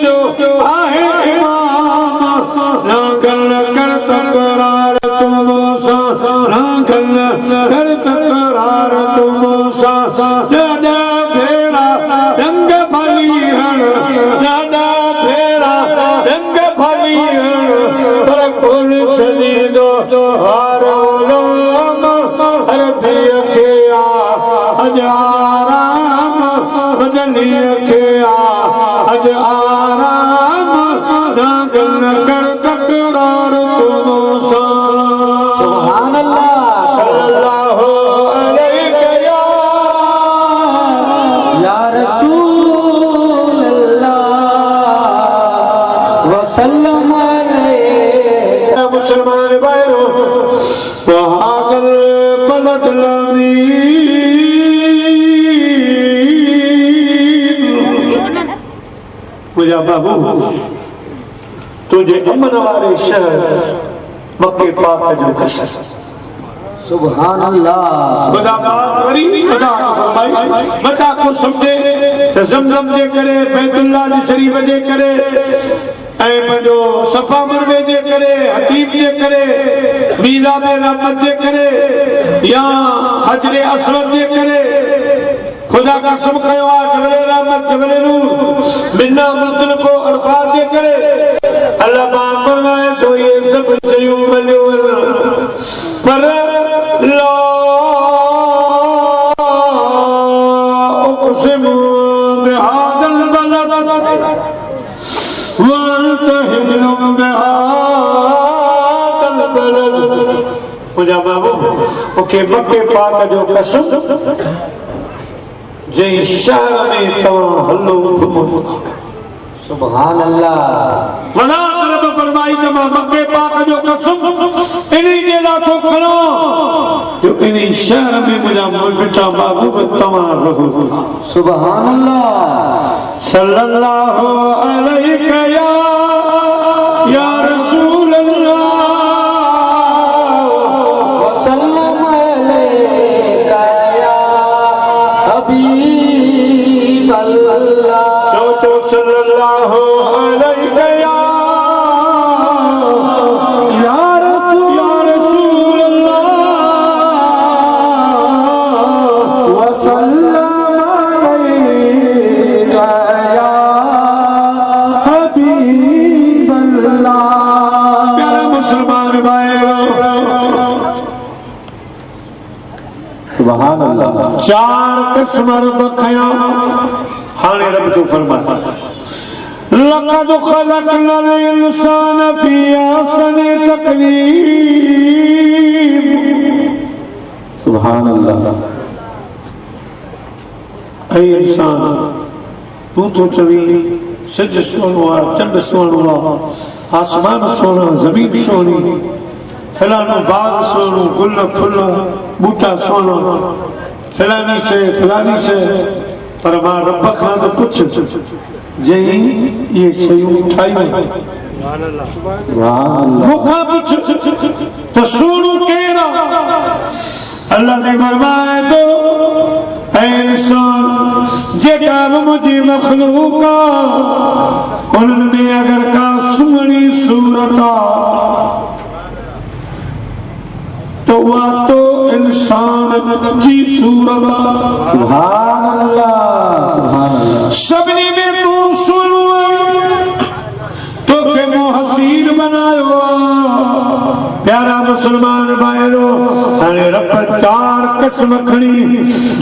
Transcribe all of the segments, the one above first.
जो आहे इमाम नागल कर तकरार तुम मूसा नागल कर तकरार तुम मूसा दादा फेरा रंग भली हण दादा फेरा रंग भली हण पर कुल छदी दो हारो लोम हर दिय के आ आराम बदली के आ अज आराम नागल कर तकरार तुम मूसा सुभान अल्लाह सल्लल्लाहु अलैहि या रसूल अल्लाह वसल्लम अलैहि। मुसलमान भाइयों वहागल बलद लानी मुझा बाबू तुझे अमन वाले शहर मक्के पाक जो कसम सुभान अल्लाह बदा बात करी बदा फरमाई बता को समझे तो जमजम जे करे बैतुल्लाह दी शरीफ जे करे ऐ पंजो सफा मरवे जे करे हकीम जे करे मीरा में रहमत जे करे या हजरे असवद जे करे खुदा का सब कयो आ जबले रहमत जबले नूर बिना मुतल को अरफात जे करे अल्लाह पाक फरमाए तो ये सब शयूं मिलियो पर ला उक़सिमु बिहादल बलद वअन्तहिलुम बिहादल बलद मुझा बाबू ओके मक्के पाक जो कसम जे शहर में तवां हलो घुमो सुभान अल्लाह वना रब फरमाई त मां मक्के पाक जो कसम इन्हीं जे लाथो खणो जो इन्हीं शहर में मुझा बेटा बाबू तवां रहो सुभान अल्लाह सल्लल्लाहु अलैहि या रसूल अल्लाह वसल्लम अलैका या हबीब अल्लाह जो सल्लल्लाहु अलैहि या रसूल अल्लाह वसल्लम अलैका या हबीब अल्लाह। प्यारा मुसलमान भाइयों सुभान अल्लाह चार किस्म रब खया हाने रब जो फरमाता लक़द ख़लक़नल इंसान फी अहसनि तक़वीम सुभान अल्लाह ऐ इंसान तू तो चवी सिज सोनो आ चंद सोनो आ आसमान सोना जमीन सोनी फलानो बाग सोनो गुल फुल बूटा सोना फलानी से पर मां रब खां तो कुछ जई ये शयूं ठाई मुखा पुछ तो सोनू केरा अल्लाह ने फरमाए तो ऐ इंसान जेका मुझी मखलूक उनमें अगर का सुनी सूरत तो वह तो इंसान की सूरत सुभान अल्लाह सुभान अल्लाह सबने में तू सुनो तो के मुहसीन बनायो प्यारा मुसलमान भाइयों हाणे रब चार किस्म खणी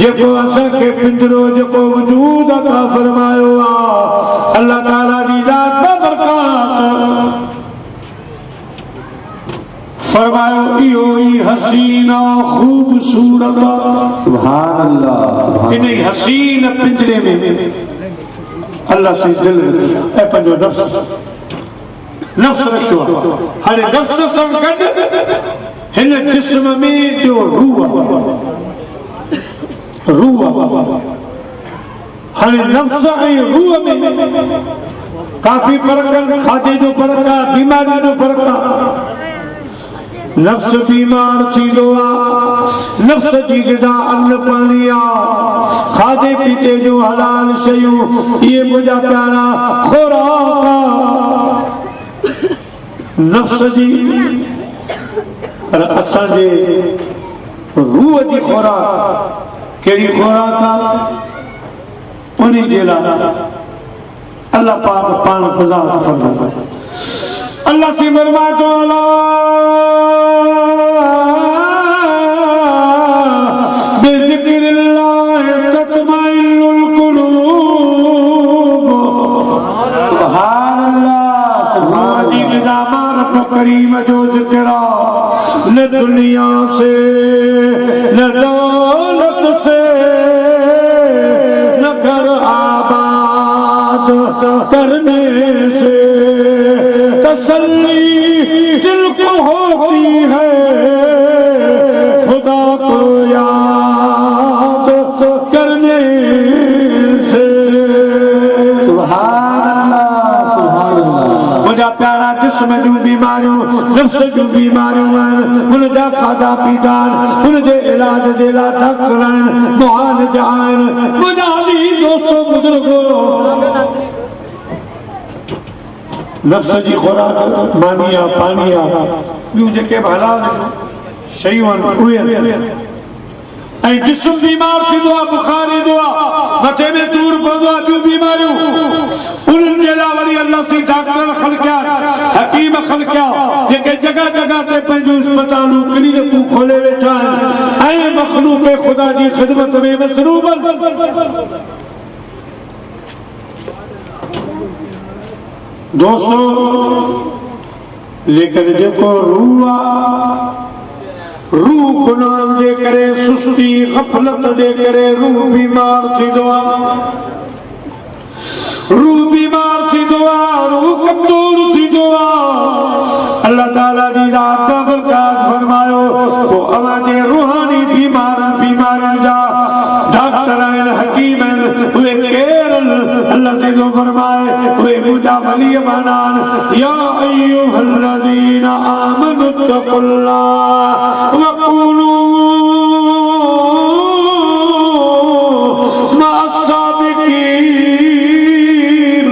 जेको असां के पिंजरो जेको वजूद अता फरमायो आ अल्लाह ताला दी ज़ात बरकत फरमायो इहो ई हसीना खूबसूरत सुभान अल्लाह सुभान इन हसीन पिंजरे में अल्लाह से दिल रखिया ऐ पंजो नफ्स रखियो हाणे नफ्स सां गॾु हिन जिस्म में जो रूह हाणे नफ्स ऐं रूह में काफ़ी फर्क़ आहे खाधे जो फर्क़ आहे बीमारी जो फर्क़ आहे नफ्स बीमार थींदो आहे नफ्स जी ग़िज़ा अन्न पानी आ, खाधे पीते जो हलाल शयूं, ये मुझा प्यारा खुराक आ नफ्स जी। पर असांजे रूह जी खुराक कहिड़ी खुराक आ, उन्हीं जे लाइ अल्लाह पाक पान फज़ात फरमाए। अल्लाह से फरमातो बिज़िक्रिल्लाह तत्मइन्नुल क़ुलूब। सुभानअल्लाह सुभानअल्लाह। करीम जो ज़िक्र न दुनिया से न दौलत से न घर आबाद करने से तसल्ली दिल को होती है, खुदा को याद करने से। सुभानअल्लाह सुभानअल्लाह। मुझा प्यारा जिस्म जूं बीमारियूं नफ्स जूं बीमारियूं आहिनि, उनजा खाधा पीता आहिनि, उनजे इलाज जे लाइ डॉक्टर आहिनि, मुआलिज आहिनि। मुंहिंजा अज़ीज़ दोस्तो बुज़ुर्गो, नफ्स जी खुराक मानी आ, पानी आ, ॿियूं जेके बि हलाल शयूं आहिनि उहे। ऐं जिस्म बीमार थींदो आहे, बुखार ईंदो आहे, मथे में सूर पवंदो आहे, ॿियूं बीमारियूं, उन्हनि जे लाइ वरी अल्लाह सी डॉक्टर ख़लक़िया, हकीम ख़लक़िया, जेके जगह जगह ते पंहिंजूं अस्पतालूं क्लिनिकूं खोले वेठा आहिनि ऐं मख़लूक़ ख़ुदा जी ख़िदमत में मसरूफ़ आहिनि। दोस्तों, लेकिन जेको रूह आ, रूह गुनाह जे करे, सुस्ती गफ़लत जे करे रूह बीमार थींदो आहे, रूह बीमार थींदो आहे, रूह कमज़ोर थींदो आहे। अल्लाह ताला जी ज़ात बरकात फरमायो, पोइ अवांजे रूहानी बीमारनि जा डॉक्टर आहिनि, हकीम आहिनि, उहे केरु? अल्लाह सीधो फरमाए, उहे मुंहिंजा वली बणान। या अय्युहल्लज़ीना आमनु तक़ुल्लाह वक़ूलू मअस्सादिक़ीन।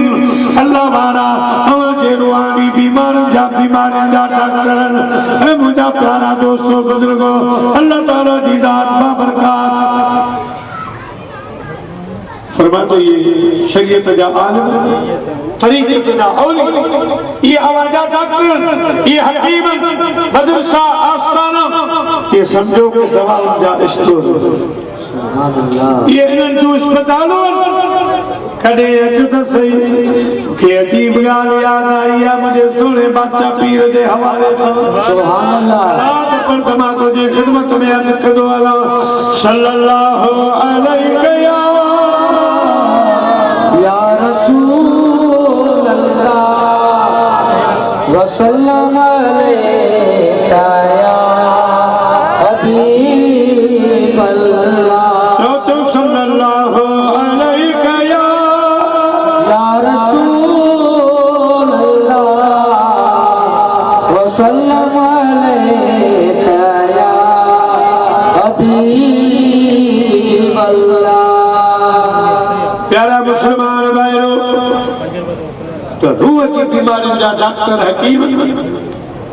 अल्लाह वारा अवांजे रूहानी बीमारनि जा डॉक्टर आहिनि। मुंहिंजा प्यारा दोस्तो बुज़ुर्गो, अल्लाह ताला जी ज़ात बाबरकात फरमातो, ये शरीयत जा आलिम, तरीक़त जा औली, ये आवाजा डॉक्टर, ये हकीम, मदरसा आस्थाना, ये समझो कि दवाउनि जा स्टोर, ये इन्हनि जूं अस्पतालूं। कॾहिं अचु त सही, खे अजीब ॻाल्हि यादि आई आहे मुंहिंजे सुहिणे बादशाह पीर जे हवाले सां। सुभानअल्लाह। पर तमाम तुंहिंजी ख़िदमत में अर्ज़ कंदो हलां, सल्लल्लाहु अलैहि या रसूल अल्लाह वसल्लम अलैका या हबीब अल्लाह। सल्लल्लाहु अलैका या रसूल अल्लाह वसल्लम अलैका या हबीब अल्लाह। प्यारा मुसलमान भाइयों, तो रूह की बीमारियों जा डॉक्टर हकीम,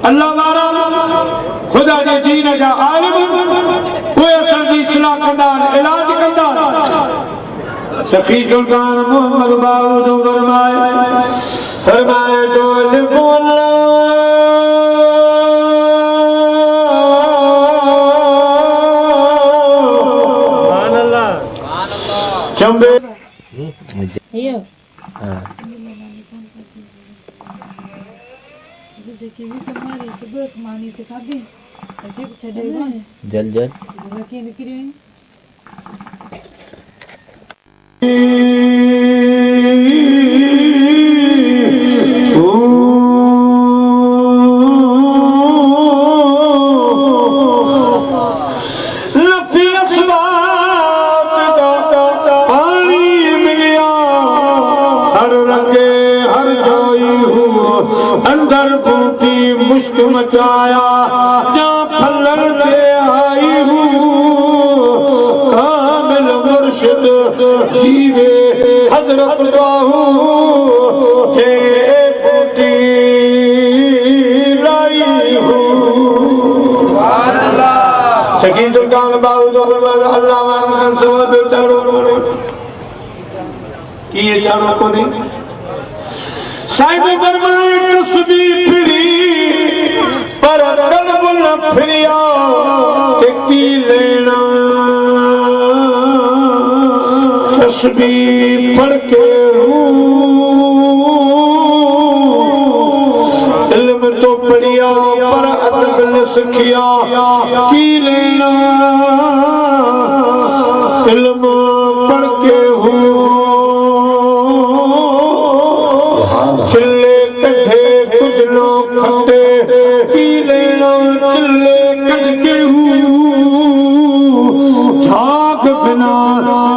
अल्लाह वारा, खुदा जे दीन जा आलिम, उहे असांजी इस्लाह कंदा, इलाज कंदा। सखी सुल्तान मोहम्मद बाबू फरमाए तो चंबे जल जल अंदर बूटी मुश्क मचाया, जा फलर दे आई हूँ बाहू जे बूटी लाई हो सकी सुल्तान बाहू जो अल्लाह वांगन सब चारो की ये चारो को नहीं साहिब फरमाए तस्बीह फिरी पर कल्ब न फिरिया की लेना तस्बीह पढ़ के इल्म तो पढ़िया पर अदब न सीखिया की लेना इल्म पढ़ के चिल्ले कट्ठे कुछ लोग खट्टे की लेना चिल्ले कट के झाग बिना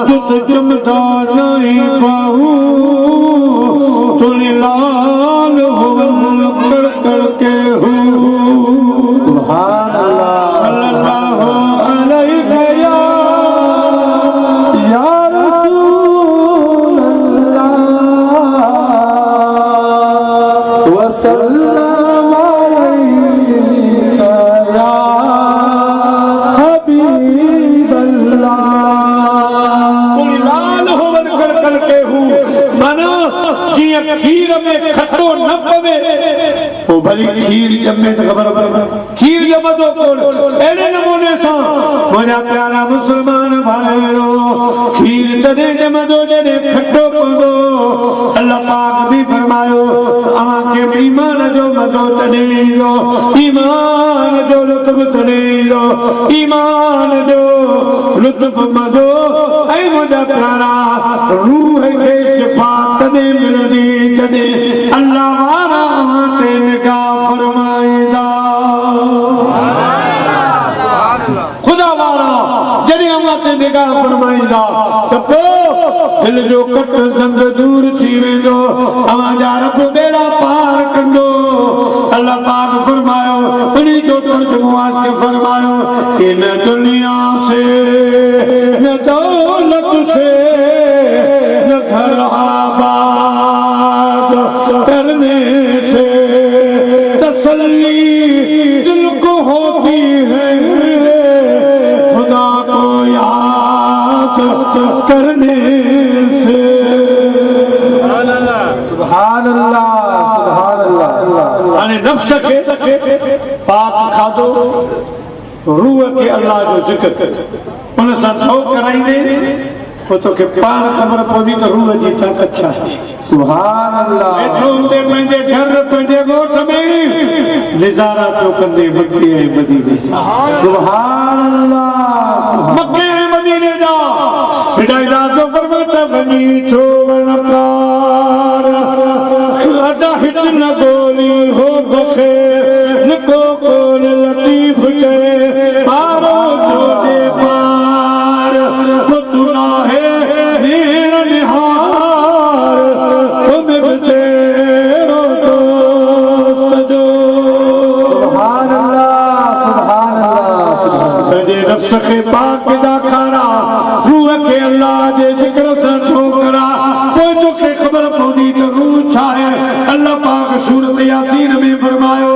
तुझ जमदा नहीं पाहू तुझे लाल हो लकड़ करके सुभान अल्लाह सल्लल्लाहु अलैहि या रसूल अल्लाह वसल्लम अलैका या हबीब अल्लाह लाल हो कर करके माना जिया खीर में खट्टो न पवे ओ भली खीर जमे तो खबर खीर जमे तो कोन एने नमूने सा मोजा प्यारा मुसलमान भाइयो खीर तने जमे तो जने खट्टो पवो अल्लाह पाक भी फरमायो अमा के ईमान जो मजो तने लो ईमान जो लुत्फ तने लो ईमान जो लुत्फ मजो ऐ मोजा प्यारा रूह के शिफा तने मिलदी कदे अल्लाह वारा ते निगाह फरमाईदा खुदा वारा जॾहिं अव्हां ते निगाह फरमाईंदा त पोइ दिल जो कट ज़ंग दूर थी वेंदो अव्हां जा रब बेड़ा पार कंदो अल्लाह पाक फरमायो उन्हीं जो तर्जुमो आज के फरमायो कि न दुनिया से न दौलत से न घर आबाद करने से तसल्ली दिल को होती है खुदा को याद करने से सुभान अल्लाह सुभान अल्लाह अने नफ्स के पाक खाधो रूह के अल्लाह जो जिक्र उन सां थो कराईंदे वो तो के पान खबर पवंदी त रूह जी ताकत छा आहे सुभान अल्लाह एठो ते पंहिंजे घर पंहिंजे ॻोठ में निज़ारा तो कंदे मक्के ऐं मदीने जा सुभान अल्लाह मक्के ऐं मदीने जा हिदायत जो फरमाता वञी छो वणकार अदा हिट न गोली हो बखे लिको कोल लतीफ के पारो जो दे पार तो तुना है नीर निहार तुम तेरो दोस्त जो सुभान अल्लाह सुभान अल्लाह सुभान जे नफ्स के पाक दा खाना रूह के अल्लाह जे जिक्र से ठोकरा कोई तो के खबर पौंदी तो रूह छा है अल्लाह पाक सूरत यासीन में फरमायो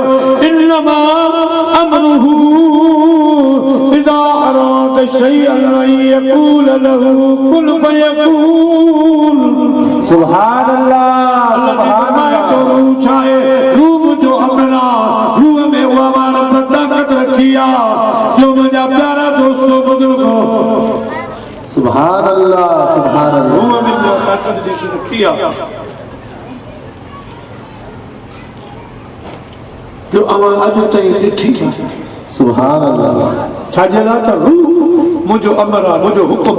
इन्नमा अमरुहु इज़ा अराद शैअन यक़ूल लहू कुन फयकून सुभान अल्लाह सुभान अल्लाह तो रूह छा है रूह जो अपना रूह में हुआ वाला ताकत रखिया जो मुझा प्यारा दोस्तों बुजुर्गों सुभान अल्लाह सुभान अल्लाह रूह में जो ताकत देखी रखिया जो अवां अज ताईं ॾिठी सुभान अल्लाह छाजे लाइ त रूह मुंहिंजो अमर आहे मुंहिंजो हुकुम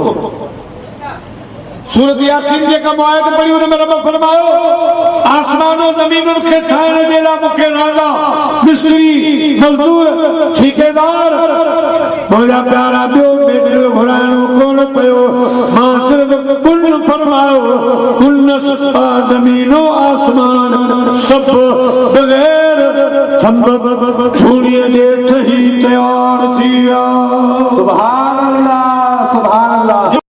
सूरत यासीन जेका आयत पढ़ी उन में रब फरमायो आसमानों ज़मीनुनि खे ठाहिण जे लाइ मूंखे राजा मिस्त्री मज़दूर ठेकेदार मुंहिंजा प्यारा ॿियो बेदिल घुराइणो कोन पियो मां सिर्फ़ कुल फरमायो कुल ज़मीनो आसमान सब बग़ैर थंब छूणीअ जे ठही तयार थी विया सुभान अल्लाह सुभान अल्लाह